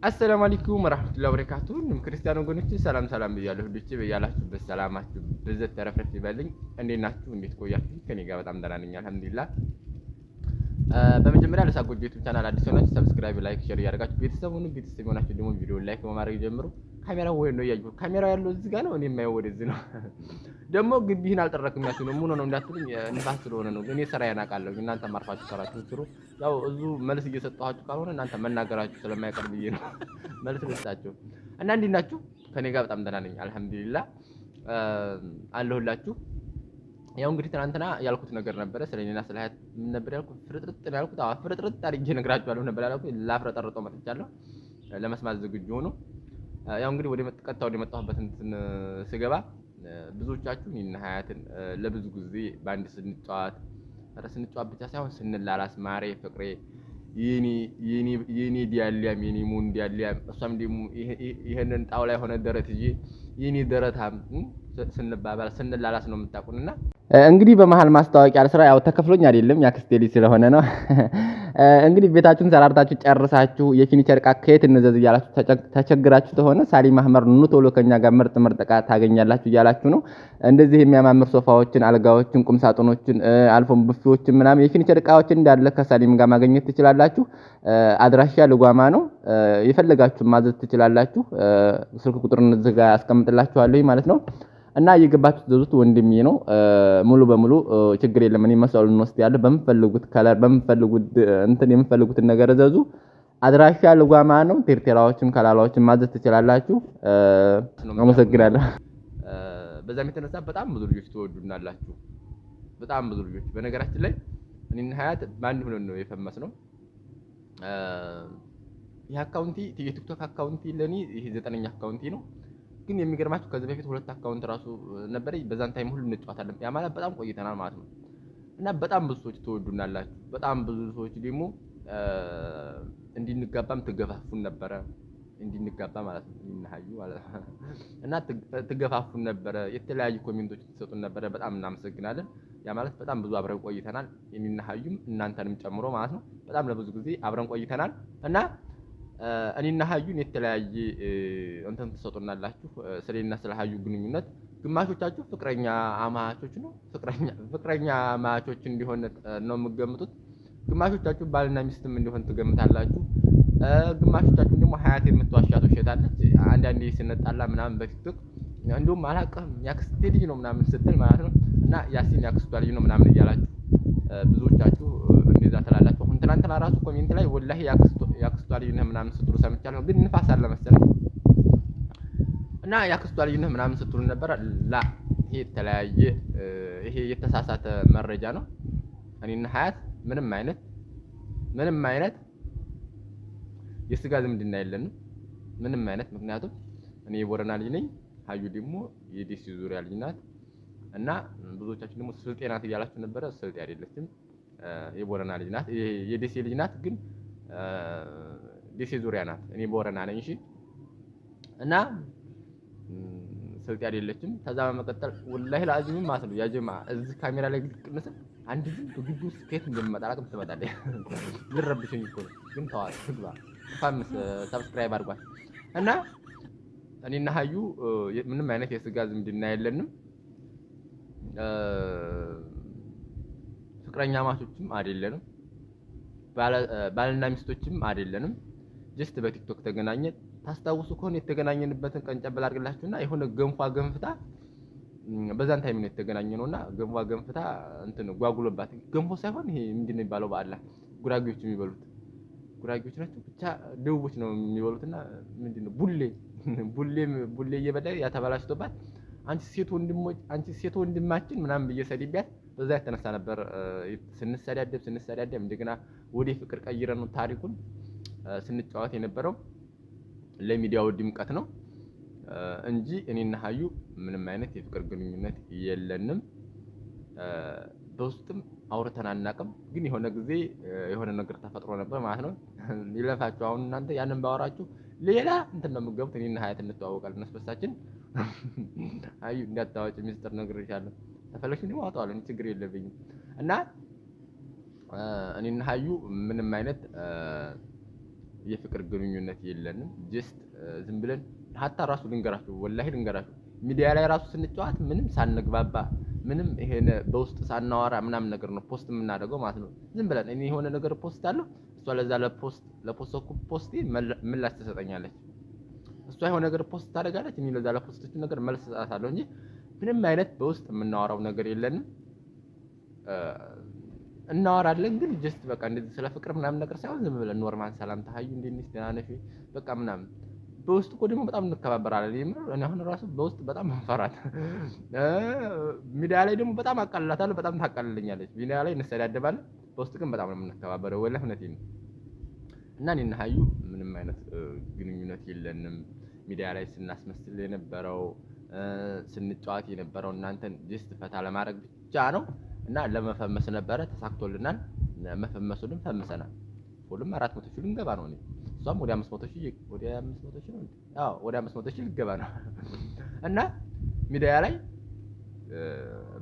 አሰላሙ አለይኩም ወራህመቱላሂ ወበረካቱሁ። ሁሉም ክርስቲያን ወገኖች ሰላም ብያለሁ። ሁሉች በያላችሁበት ሰላማችሁ በዘት ተረፍረፍ ይበልኝ። እንዴት ናችሁ? እንዴት ቆያችሁ? ከኔ ጋር በጣም ደህና ነኝ አልሐምዱሊላህ። በመጀመሪያ ለሳጎጆ ዩቲዩብ ቻናል አዲስ ሆናችሁ ሰብስክራይብ፣ ላይክ፣ ሼር እያደረጋችሁ ቤተሰብ ሁኑ። ቤተሰብ ሆናችሁ ደግሞ ቪዲዮ ላይክ በማድረግ ጀምሩ። ካሜራው ወይ ነው ያዩ ካሜራው ያለው እዚህ ጋር ነው፣ እኔ የማየው ወደዚህ ነው። ደግሞ ግቢህን አልጠረክም ያችሁ ነው ምን ነው እንዳትሉኝ፣ ንፋስ ስለሆነ ነው። እኔ ስራዬን አውቃለሁ። እናንተ ማርፋችሁ ሰራችሁ ስሩ። ያው እዙ መልስ እየሰጣችሁ ካልሆነ እናንተ መናገራችሁ ስለማይቀር ብዬ ነው መልስ ልስጣችሁ። እና እንዴት ናችሁ? ከኔ ጋር በጣም ደህና ነኝ አልሐምዱሊላህ አለሁላችሁ። ያው እንግዲህ ትናንትና ያልኩት ነገር ነበረ ስለኔና ስለ ሀያት ምን ነበር ያልኩት? ፍርጥርጥ ነው ያልኩት። አዎ ፍርጥርጥ አድርጌ እነግራችኋለሁ ነበር ያልኩት። ላፍረጠርጠው መጥቻለሁ። ለመስማት ዝግጁ ሆኖ ያው እንግዲህ ቀጥታ ወደ መጣሁበት እንትን ስገባ ብዙዎቻችሁ እኔና ሀያትን ለብዙ ጊዜ ባንድ ስንጫወት ብቻ ሳይሆን ስንላላስ ማሬ ፍቅሬ የኔ ዲያሊያም የኔ ሙን ዲያሊያም እሷም ደግሞ ይሄንን ጣውላ የሆነ ደረት ይዤ የኔ ደረታም ስንባባል ስንላላስ ነው የምታውቁንና እንግዲህ በመሃል ማስታወቂያ አልስራ ያው ተከፍሎኝ አይደለም ያክስቴ ልጅ ስለሆነ ነው። እንግዲህ ቤታችሁን ሰራርታችሁ ጨርሳችሁ የፊኒቸር ዕቃ ከየት እንዘዝ እያላችሁ ተቸግራችሁ ተሆነ ሳሊም አህመድ ኑ ቶሎ ከኛ ጋር ምርጥ ዕቃ ታገኛላችሁ እያላችሁ ነው። እንደዚህ የሚያማምር ሶፋዎችን፣ አልጋዎችን፣ ቁም ሳጥኖችን አልፎም ቡፌዎችን ምናምን የፊኒቸር ዕቃዎችን እንዳለ ከሳሊም ጋር ማግኘት ትችላላችሁ። አድራሻ ልጓማ ነው። የፈለጋችሁን ማዘዝ ትችላላችሁ። ስልክ ቁጥሩን እዚህ ጋር አስቀምጥላችኋለሁ ማለት ነው። እና እየገባችሁ ዘዙት ወንድሜ ነው። ሙሉ በሙሉ ችግር የለም። እኔ መስዋዕቱን ወስድ ያለው በመፈልጉት ከለር በመፈልጉት የምፈልጉትን ነገር ዘዙ። አድራሻ ልጓማ ነው። ቴርቴራዎችም ከላላዎችም ማዘዝ ትችላላችሁ። አመሰግናለሁ። በዛም የተነሳ በጣም ብዙ ልጆች ትወዱናላችሁ። በጣም ብዙ ልጆች በነገራችን ላይ እኔና ሀያት ባንድ ሆነን ነው የፈመስነው። ይሄ አካውንቲ የቲክቶክ አካውንቲ ለኔ ይሄ 9ኛ አካውንቲ ነው። ግን የሚገርማችሁ ከዚህ በፊት 2 አካውንት ራሱ ነበረኝ። በዛን ታይም ሁሉ እንጫወታለን። ያ ማለት በጣም ቆይተናል ማለት ነው። እና በጣም ብዙ ሰዎች ትወዱናላችሁ። በጣም ብዙ ሰዎች ደግሞ እንድንጋባም ትገፋፉን ነበረ። እንድንጋባ ማለት ነው እንናሃዩ ማለት ነው። እና ትገፋፉን ነበረ። የተለያዩ ኮሜንቶች ትሰጡን ነበረ። በጣም እናመሰግናለን። ያ ማለት በጣም ብዙ አብረን ቆይተናል። እንናሃዩም እናንተንም ጨምሮ ማለት ነው። በጣም ለብዙ ጊዜ አብረን ቆይተናል እና እኔና ሀዩን የተለያየ እንትን ትሰጡናላችሁ። ስለኔና ስለ ሀዩ ግንኙነት ግማሾቻችሁ ፍቅረኛ አማቾች ነው ፍቅረኛ አማቾች እንዲሆን ነው የምትገምቱት። ግማሾቻችሁ ባልና ሚስትም እንዲሆን ትገምታላችሁ። ግማሾቻችሁ ደግሞ ሀያት የምትዋሻት ውሸታለች። አንዳንዴ ስንጣላ ምናምን በቲክቶክ እንደውም አላውቅም ያክስቴ ልጅ ነው ምናምን ስትል ማለት ነው እና ያሲን ያክስቷ ልጅ ነው ምናምን እያላችሁ ብዙዎቻችሁ እንደዛ ትላላችሁ። አሁን ትናንትና ራሱ ኮሜንት ላይ ወላሂ ያክስቷ ልጅ ነህ ምናምን ስትሉ ሰምቻለሁ። ግን ንፋስ አለ መሰለኝ እና ያክስቷ ልጅ ነህ ምናምን ስትሉ ነበር። ላ ይሄ የተለያየ ይሄ የተሳሳተ መረጃ ነው። እኔና ሀያት ምንም አይነት የስጋ ዝምድና የለንም። ምንም አይነት ምክንያቱም እኔ የቦረና ልጅ ነኝ። ሀዩ ደግሞ የደሴ ዙሪያ ልጅ ናት። እና ብዙዎቻችሁ ደግሞ ስልጤ ናት እያላችሁ ነበረ። ስልጤ አይደለችም። የቦረና ልጅ ናት። የደሴ ልጅ ናት ግን ደሴ ዙሪያ ናት። እኔ ቦረና ነኝ። እሺ እና ስልጤ አይደለችም። ከዛ በመቀጠል ወላሂ ለአዚም ማለት ነው ያ ጀማ እዚህ ካሜራ ላይ ግልጽ አንድ ዝም ግቢ ውስጥ ከየት እንደምመጣ አላውቅም። ትመጣለች ልረብሽኝ እኮ ነው። ግን ተዋት ትግባ። ሰብስክራይብ አድርጓል። እና እኔና ሀዩ ምንም አይነት የስጋ ዝምድና የለንም። ፍቅረኛ ማቾችም አይደለንም። ባልና ሚስቶችም አይደለንም። ጀስት በቲክቶክ ተገናኘን። ታስታውሱ ከሆነ የተገናኘንበትን ቀን ጨበል አድርግላችሁና የሆነ ገንፏ ገንፍታ በዛን ታይም ነው የተገናኘነውና ገንፏ ገንፍታ እንትን ጓጉሎባት ገንፎ ሳይሆን ይሄ ምንድነው የሚባለው በአላ ጉራጌዎች የሚበሉት ጉራጌዎች ናቸው ብቻ ደቡቦች ነው የሚበሉትና ምንድነው ቡሌ እየበላ ያተባላሽቶባት አንቺ ሴት ወንድማችን ምናምን በየሰዲቢያት በዛ የተነሳ ነበር ስንሰዳደብ እንደገና ወደ ፍቅር ቀይረን ነው ታሪኩን ስንጫወት የነበረው። ለሚዲያው ድምቀት ነው እንጂ እኔና ሀዩ ምንም አይነት የፍቅር ግንኙነት የለንም። በውስጥም አውርተን አናውቅም። ግን የሆነ ጊዜ የሆነ ነገር ተፈጥሮ ነበር ማለት ነው። ይለፋችሁ አሁን እናንተ ያንን ባወራችሁ ሌላ እንትን ነው የምትገቡት። እኔና ሀያት እንተዋወቃለን መስበሳችን ሀዩ እንዳታወጪ ሚስጥር ነግሬሻለሁ። ተፈለግሽ ደግሞ አውጣዋለሁ ችግር የለብኝም። እና እኔና ሀዩ ምንም አይነት የፍቅር ግንኙነት የለንም። ጀስት ዝም ብለን ሀታ ራሱ ልንገራችሁ ወላሂ ልንገራችሁ ሚዲያ ላይ ራሱ ስንጫወት ምንም ሳንግባባ ምንም ይሄን በውስጥ ሳናወራ ምናምን ነገር ነው ፖስት የምናደርገው ማለት ነው። ዝም ብለን እኔ የሆነ ነገር ፖስት አለው እሷ ለዛ ለፖስት ምላሽ ትሰጠኛለች። እሷ የሆነ ነገር ፖስት ታደርጋለች እኔ ለዛ ለፖስቶቹ ነገር መልስ እሰጣታለሁ እንጂ ምንም አይነት በውስጥ የምናወራው ነገር የለንም። እናወራለን ግን ጀስት በቃ እንደዚህ ስለ ፍቅር ምናምን ነገር ሳይሆን ዝም ብለን ኖርማል ሰላምታ ሀዩ እንዴት ነሽ ደህና ነሽ በቃ ምናምን። በውስጥ እኮ ደግሞ በጣም እንከባበራለን። እኔ አሁን ራሱ በውስጥ በጣም እንፈራት። ሚዲያ ላይ ደግሞ በጣም አቃልላታለሁ፣ በጣም ታቃልለኛለች። ሚዲያ ላይ እንሰዳደባለን፣ በውስጥ ግን በጣም ነው የምንከባበረው። ወላሂ እውነቴን ነው። እና እኔና ሀዩ ምንም አይነት ግንኙነት የለንም። ሚዲያ ላይ ስናስመስል የነበረው ስንጫወት የነበረው እናንተን ጀስት ፈታ ለማድረግ ብቻ ነው እና ለመፈመስ ነበረ። ተሳክቶልናል። መፈመሱንም ፈምሰናል። ሁሉም 400 ሺህ ልንገባ ነው። እሷም ወደ 500 ሺህ ነው። አዎ ወደ 500 ሺህ ልገባ ነው። እና ሚዲያ ላይ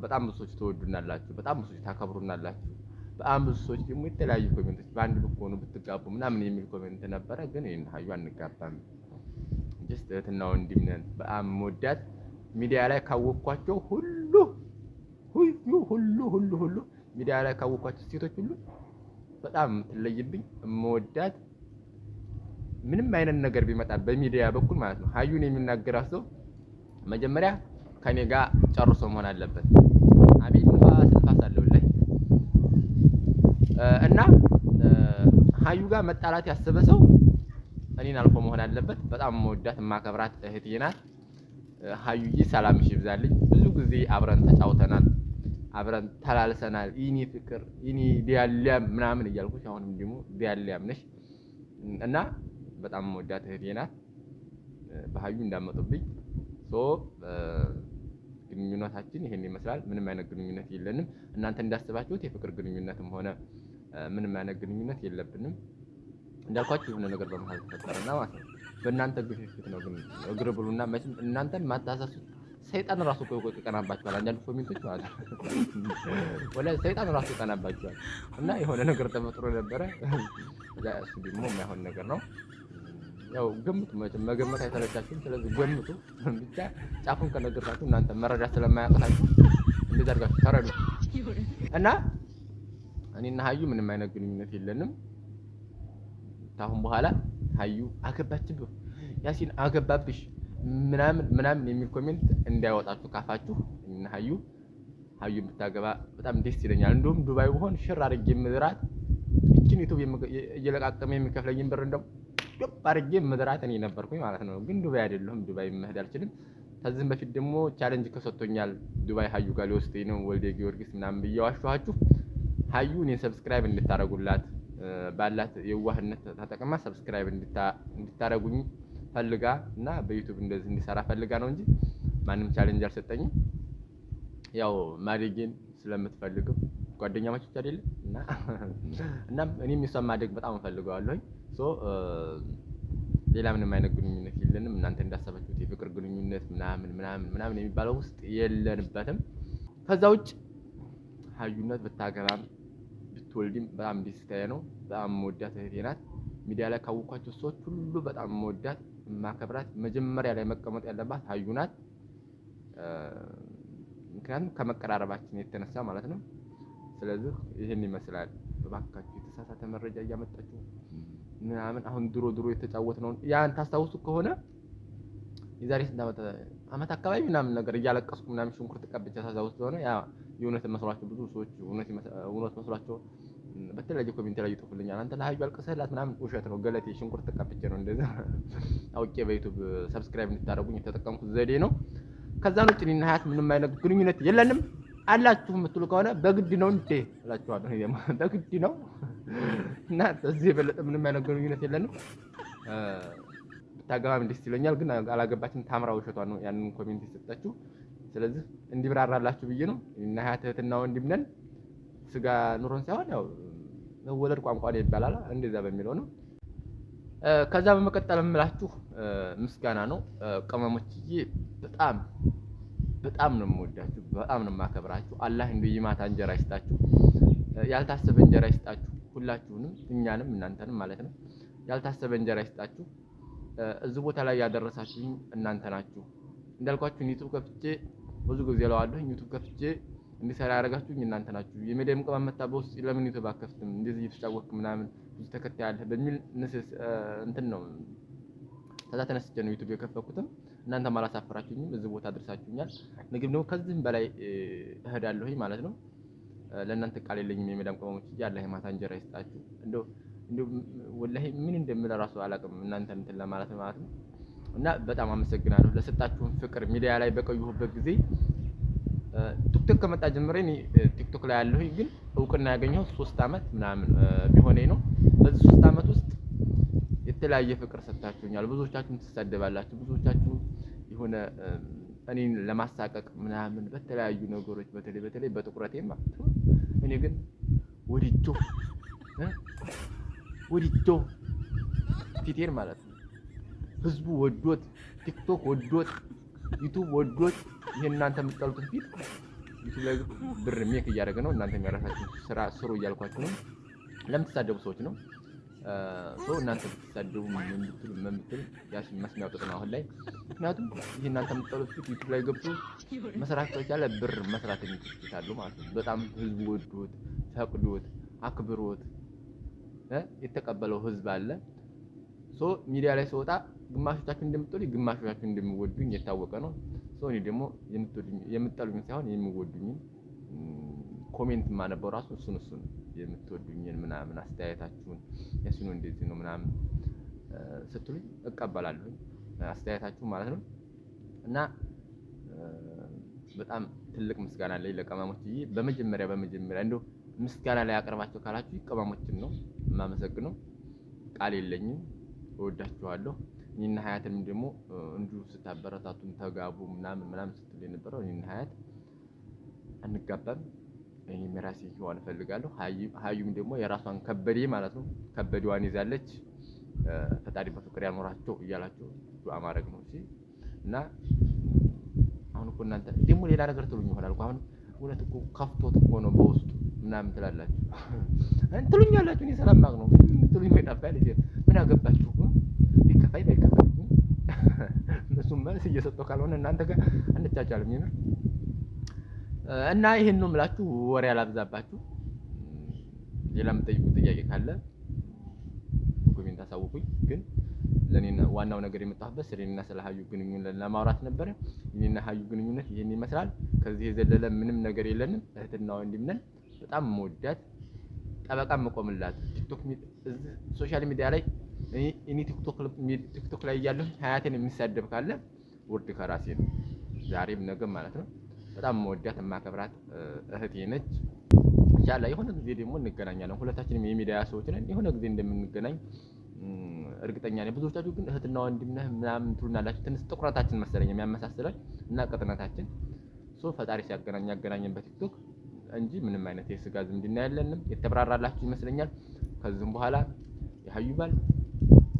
በጣም ብዙ ሰዎች ትወዱናላችሁ፣ በጣም ብዙ ሰዎች ታከብሩናላችሁ። በጣም ብዙ ሰዎች ደግሞ የተለያዩ ኮሜንቶች በአንድ ብትሆኑ ብትጋቡ ምናምን የሚል ኮሜንት ነበረ። ግን ይሄን ሀዩ አንጋባም። ጀስት እህትና ወንድም ነን። በጣም ወዳት ሚዲያ ላይ ካወቅኳቸው ሁሉ ሚዲያ ላይ ካወቅኳቸው ሴቶች ሁሉ በጣም የምትለይብኝ የምወዳት ምንም አይነት ነገር ቢመጣ በሚዲያ በኩል ማለት ነው ሀዩን የሚናገራት ሰው መጀመሪያ ከኔ ጋር ጨርሶ መሆን አለበት። አቤት ንፋስ አለው ላይ እና ሀዩ ጋር መጣላት ያሰበ ሰው እኔን አልፎ መሆን አለበት። በጣም የምወዳት የማከብራት እህቴ ናት። ሀዩዬ ሰላምሽ ይብዛልኝ። ብዙ ጊዜ አብረን ተጫውተናል፣ አብረን ተላልሰናል። ኢኒ ፍቅር ኢኒ ዲያሊያም ምናምን እያልኩሽ አሁንም ደግሞ ዲያሊያም ነሽ እና በጣም የምወዳት እህቴ ናት። በሀዩ እንዳመጡብኝ ግንኙነታችን ይሄን ይመስላል። ምንም አይነት ግንኙነት የለንም። እናንተ እንዳስባችሁት የፍቅር ግንኙነትም ሆነ ምንም አይነት ግንኙነት የለብንም። እንዳልኳችሁ የሆነ ነገር በመሃል ተፈጠረና ማለት ነው። በእናንተ ግፊት ነው። ግን እግር ብሉና መቼም እናንተን ማታሳሱት ሰይጣን ራሱ ይቀናባችኋል። አንዳንድ ኮሜንቶች ማለት ነው ወላሂ ሰይጣን ራሱ ይቀናባችኋል። እና የሆነ ነገር ተፈጥሮ ነበረ። እሱ ደግሞ የማይሆን ነገር ነው። ያው ገምቱ፣ መቼም መገመት አይሰለቻችሁም። ስለዚህ ገምቱ ብቻ። ጫፉን ከነገርኳችሁ እናንተ መረዳት ስለማያውቃችሁ እንደዛ አድርጋችሁ ተረዱ። እና እኔና ሀዩ ምንም አይነት ግንኙነት የለንም። ታሁን በኋላ ሀዩ አገባችብህ፣ ያሲን አገባብሽ ምናምን የሚል ኮሜንት እንዳይወጣችሁ ካፋችሁ። እና ሀዩ ብታገባ በጣም ደስ ይለኛል። እንደውም ዱባይ ብሆን ሽር አድርጌ ምድራት እቺን ዩቲዩብ እየለቃቀመ የሚከፍለኝን ብር እንደው አድርጌ ምድራት እኔ ነበርኩኝ ማለት ነው። ግን ዱባይ አይደለሁም፣ ዱባይ መሄድ አልችልም። ከዚህም በፊት ደግሞ ቻሌንጅ ከሰጥቶኛል። ዱባይ ሀዩ ጋር ሊወስደኝ ነው ወልደ ጊዮርጊስ ምናምን ብያዋችኋችሁ። ሀዩ እኔን ሰብስክራይብ እንድታረጉላት ባላት የዋህነት ተጠቅማ ሰብስክራይብ እንድታረጉኝ ፈልጋ እና በዩቲዩብ እንደዚህ እንዲሰራ ፈልጋ ነው እንጂ ማንም ቻሌንጅ አልሰጠኝም። ያው ማደጌን ስለምትፈልገው ጓደኛሞች አይደል እና እኔም የሷን ማደግ በጣም ፈልገዋለሁ። ሌላ ምንም አይነት ግንኙነት የለንም። እናንተ እንዳሰባችሁት የፍቅር ግንኙነት ምናምን የሚባለው ውስጥ የለንበትም። ከዛ ውጭ ሀዩነት ብታገባም ብትወልድም በጣም ደስታዬ ነው። በጣም የምወዳት እህቴ ናት። ሚዲያ ላይ ካወኳቸው ሰዎች ሁሉ በጣም የምወዳት የማከብራት መጀመሪያ ላይ መቀመጥ ያለባት ሀዩ ናት። ምክንያቱም ከመቀራረባችን የተነሳ ማለት ነው። ስለዚህ ይህን ይመስላል። እባካችሁ የተሳሳተ መረጃ እያመጣችሁ ምናምን አሁን ድሮ የተጫወትነውን ያን ታስታውሱ ከሆነ የዛሬ ስንት ዓመት አካባቢ ምናምን ነገር እያለቀስኩ ምናምን ሽንኩርት ቀብቼ ታስታውሱ ከሆነ ያ የእውነት መስሏቸው ብዙ ሰዎች እውነት መስሏቸው በተለያየ ኮሜንት ላይ ይጥፉልኛል። አንተ ለሀዩ አልቀሰላት ምናምን ውሸት ነው። ገለቴ ሽንኩርት ቀብቼ ነው እንደዛ አውቄ በዩቲዩብ ሰብስክራይብ እንድታደርጉኝ የተጠቀምኩት ዘዴ ነው። ከዛ ነው እኔና ሀያት ምንም አይነት ግንኙነት የለንም። አላችሁ የምትሉ ከሆነ በግድ ነው እንዴ እላችኋለሁ። እኔ ደግሞ በግድ ነው እና እዚህ የበለጠ ምንም አይነት ግንኙነት የለንም። ብታገባም ደስ ይለኛል፣ ግን አላገባችም። ታምራ ውሸቷን ነው ያንን ኮሜንት የሰጣችሁ። ስለዚህ እንዲብራራላችሁ ብዬ ነው። እኔና ሀያት እህትና ወንድም ነን። ስጋ ኑሮን ሳይሆን ያው መወለድ ቋንቋ ነው ይባላል፣ እንደዛ በሚለው ነው። ከዛ በመቀጠል የምላችሁ ምስጋና ነው። ቅመሞችዬ በጣም ነው የምወዳችሁ፣ በጣም ነው የማከብራችሁ። አላህ እንደው ይማታ እንጀራ ይስጣችሁ፣ ያልታሰበ እንጀራ ይስጣችሁ፣ ሁላችሁንም፣ እኛንም እናንተንም ማለት ነው። ያልታሰበ እንጀራ ይስጣችሁ። እዚህ ቦታ ላይ ያደረሳችሁኝ እናንተ ናችሁ። እንዳልኳችሁ ዩቲዩብ ከፍቼ ብዙ ጊዜ እለዋለሁ። ዩቲዩብ ከፍቼ እንዲሰራ ያደረጋችሁኝ እናንተ ናችሁ። የመዲያም ቅመም መጣ በውስጥ ለምን ዩቲዩብ አከፍትም እንደዚህ እየተጫወትክ ምናምን ብዙ ተከታይ አለህ በሚል እንትን ነው ከዛ ተነስቼ ነው ዩቲዩብ የከፈትኩትም። እናንተም አላሳፈራችሁኝም፣ እዚህ ቦታ አድርሳችሁኛል። ምግብ ደግሞ ከዚህም በላይ እሄዳለሁኝ ማለት ነው። ለእናንተ ቃል የለኝም የመዳም ቅመሞች ያለ የማታ እንጀራ ይስጣችሁ። እንደው ወላሂ ምን እንደምል እራሱ አላውቅም እናንተን እንትን ለማለት ማለት ነው። እና በጣም አመሰግናለሁ ለሰጣችሁን ፍቅር። ሚዲያ ላይ በቆየሁበት ጊዜ ቲክቶክ ከመጣ ጀምሬ እኔ ቲክቶክ ላይ ያለሁኝ ግን እውቅና ያገኘሁት 3 አመት ምናምን ቢሆነኝ ነው። በዚህ 3 አመት ውስጥ የተለያየ ፍቅር ሰጥታችሁኛል። ብዙዎቻችሁም ትሳደባላችሁ፣ ብዙዎቻችሁ የሆነ እኔን ለማሳቀቅ ምናምን በተለያዩ ነገሮች በተለይ በጥቁረቴ ማለት ነው። እኔ ግን ወዲጆ ፊቴን ማለት ነው ህዝቡ ወዶት፣ ቲክቶክ ወዶት፣ ዩቲዩብ ወዶት ይሄን እናንተ የምትጠሉትን ፊት ዩቲዩብ ላይ ብር ሜክ እያደረገ ነው። እናንተ የሚያራሳችሁ ስራ ስሩ እያልኳችሁ ነው። ለምትሳደቡ ሰዎች ነው እናንተ ብትሳደቡ ምን ብትሉ ያሽ መስሚያው ጥጥ ነው አሁን ላይ። ምክንያቱም ይሄ እናንተ የምትጠሉት ፊት ዩቲዩብ ላይ ገብቶ መስራት ከቻለ ብር መስራት የሚችላሉ ማለት ነው። በጣም ህዝቡ ወዶት ፈቅዶት አክብሮት የተቀበለው ህዝብ አለ። ሚዲያ ላይ ስወጣ ግማሾቻችሁ እንደምትጠሉኝ ግማሾቻችሁ እንደምወዱኝ የታወቀ ነው። እኔ ደግሞ የምትጠሉኝ ሳይሆን የሚወዱኝ ኮሜንት ማነበው ራሱ እሱን የምትወዱኝን ምናምን አስተያየታችሁን ያስኑ እንደዚህ ነው ምናምን ስትሉኝ እቀበላለሁ አስተያየታችሁ ማለት ነው። እና በጣም ትልቅ ምስጋና አለኝ ለቅመሞችዬ። በመጀመሪያ እንደው ምስጋና ላይ አቀርባቸው ካላችሁ ቅመሞችን ነው የማመሰግነው። ቃል የለኝም። እወዳችኋለሁ። እኔና ሀያትንም ደግሞ እንዲሁ ስታበረታቱን ተጋቡ ምናምን ስትሉ የነበረው እኔና ሀያት አንጋባም። እኔም የራሴ ህይወት እፈልጋለሁ። ሀዩም ደግሞ የራሷን ከበዴ ማለት ነው ከበዴዋን ይዛለች። ፈጣሪ በፍቅር ያኖራቸው እያላችሁ ዱአ ማድረግ ነው። እሺ። እና አሁን እኮ እናንተ ደግሞ ሌላ ነገር ትሉኝ ይሆናል እኮ አሁን እውነት እኮ ከፍቶት እኮ ነው በውስጡ ምናምን ትላላችሁ እንትሉኛላችሁ። እኔ ሰላማቅ ነው ትሉኝ ይጣፋል። ምን አገባችሁ? ቢከፋይ ባይከፋይ እነሱም መልስ እየሰጠው ካልሆነ እናንተ ጋር አንቻቻልም ይመር እና ይሄን ነው የምላችሁ። ወሬ አላብዛባችሁ። ሌላ የምትጠይቁት ጥያቄ ካለ ኮሜንት አሳውቁኝ። ግን ለኔ ዋናው ነገር የመጣሁበት ስለኔና ስለ ሀዩ ግንኙነት ለማውራት ነበር። እኔና ሀዩ ግንኙነት ይሄን ይመስላል። ከዚህ የዘለለ ምንም ነገር የለንም። እህትና ወንድም ነን። በጣም መወዳት ጠበቃ መቆምላት ሶሻል ሚዲያ ላይ እኔ ቲክቶክ ላይ እያለሁ ሀያቴን የሚሳደብ ካለ ውርድ ከራሴ ነው። ዛሬም ነገም ማለት ነው። በጣም መወዳት የማከብራት እህቴ ነች። ኢንሻአላህ የሆነ ጊዜ ደግሞ እንገናኛለን። ሁለታችንም የሚዲያ ሰዎች ነን። የሆነ ጊዜ እንደምንገናኝ እርግጠኛ ነኝ። ብዙዎቻችሁ ግን እህትና ወንድም ነህ ምናምን ትሉናላችሁ። ትንሽ ጥቁረታችን መሰለኝ የሚያመሳስለን እና ቅጥነታችን ፈጣሪ ሲያገናኝ ያገናኘን በቲክቶክ እንጂ ምንም አይነት የስጋ ዝምድና የለንም። የተብራራላችሁ ይመስለኛል። ከዚህም በኋላ የሀዩ ባል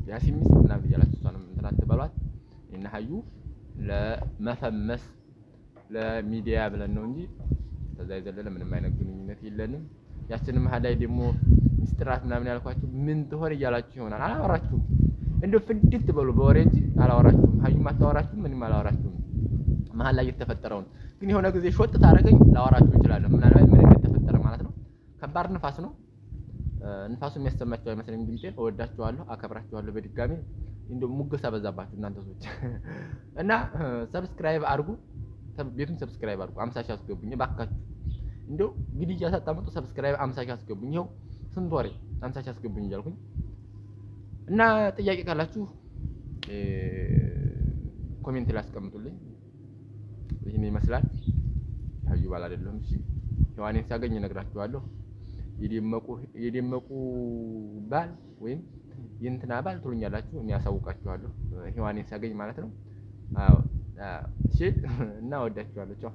ያሲን ሚስት ምናምን እያላችሁ እሷንም እንትን አትበሏት። እና ሀዩ ለመፈመስ ለሚዲያ ብለን ነው እንጂ ከዛ የዘለለ ምንም አይነት ግንኙነት የለንም። ያችን መሀል ላይ ደግሞ ሚስጥራት ምናምን ያልኳችሁ ምን ትሆን እያላችሁ ይሆናል። አላወራችሁም። እንደው ፍድት በሉ በወሬ እንጂ አላወራችሁም። ሀዩም አታወራችሁም፣ ምንም አላወራችሁም። መሀል ላይ የተፈጠረውን ግን የሆነ ጊዜ ሾጥ ታደርገኝ ላወራችሁ እችላለሁ። ምናልባት ምን እንደተፈጠረ ማለት ነው። ከባድ ንፋስ ነው። ንፋሱ የሚያሰማቸው አይመስለኝም። ድምጤ እወዳችኋለሁ፣ አከብራችኋለሁ። በድጋሚ እንደው ሙገሳ በዛባችሁ እናንተ ሰዎች እና ሰብስክራይብ አድርጉ። ቤቱን ሰብስክራይብ አድርጉ። 50 ሺህ አስገቡኝ እባካችሁ። እንደው ግድያ ሳታመጡ ሰብስክራይብ 50 ሺህ አስገቡኝ። ይኸው ስንት ወሬ 50 ሺህ አስገቡኝ እያልኩኝ እና ጥያቄ ካላችሁ ኮሜንት ላይ አስቀምጡልኝ። ይሄን ይመስላል። ሀዩ ባል አይደለም። እሺ ሔዋኔን ሳገኝ እነግራችኋለሁ። የደመቁ ባል ወይም የእንትና ባል ትሉኛላችሁ። እኔ ያሳውቃችኋለሁ ሔዋኔን ሳገኝ ማለት ነው። አዎ እሺ። እና ወዳችኋለሁ። ቻው